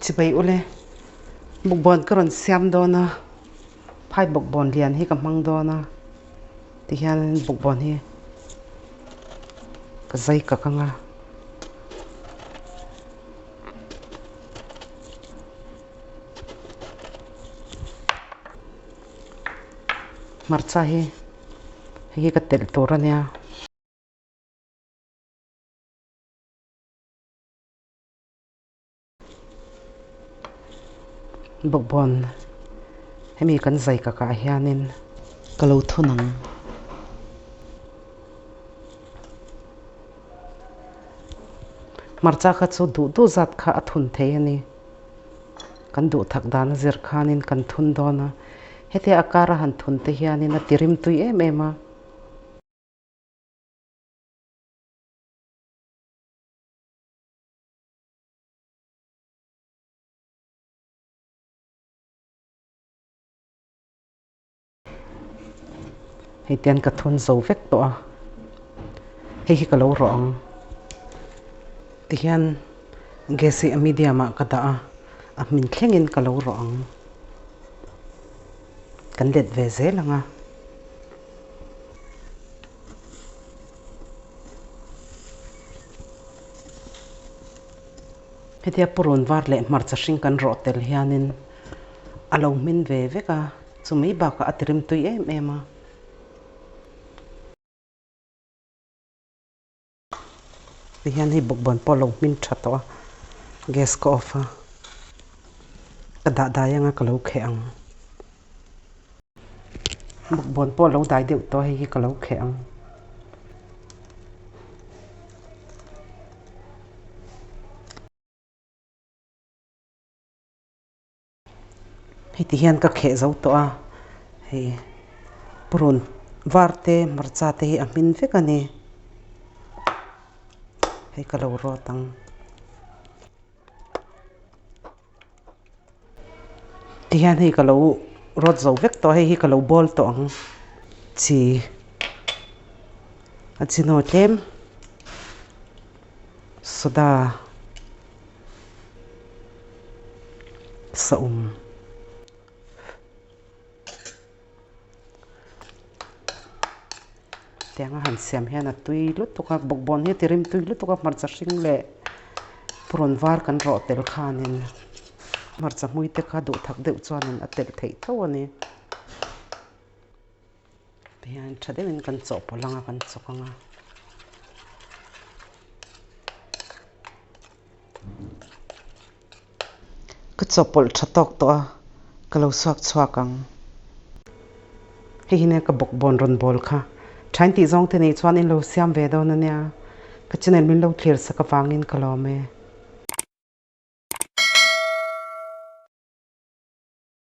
chỉ bay ule bốc bòn cái rốn xem đó na phai bốc bòn liền hi cầm măng đó na thì hiện bốc bòn hi cái dây cả căng à marcha hi cái tel tora nha bốc bòn hay mi kan zai ka hianin kalau thunang marcha kha chu du zat kha athun the ani kan du thak dan zir khanin kan thun dona hete akara han thun te hianin atirim tui em hei tian ka thun zo vek to hei hi ka lo rong ti hian gesi medium ka da a min thlengin ka lo rong kan let ve ze langa hetia purun var le marcha hring kan ro tel hianin alo min ve veka chumi ba ka atirim tui em a thì hiện hi bốc bòn polo min thatwa gas ko off ka da yang ka lo kheng bốc bòn polo dai deu to hi ka lo kheng hi ti hian ka khe zo to a hi purun varte marcha te hi amin vek ani hei ka lo ro tang ti hian hi ka lo rot zo vek to hei hi ka lo bol to ang chi a chino tlem soda SAUM tiếng hàn xem hiện là tùy lúc tụi các bốc bòn hết tirim tùy lúc tụi các mặt sinh lệ pron var kan ro tel khanin marcha mui te kha du thak deuh chuanin a tel thei tho ani pian thadewin kan chaw polanga kan chokanga ka chopol thatok to a kalo suak chuakang hi hine ka bok bon ron bol kha thain ti zong te nei chuanin lo siam ve do na nia ka channel min lo clear saka wangin kalome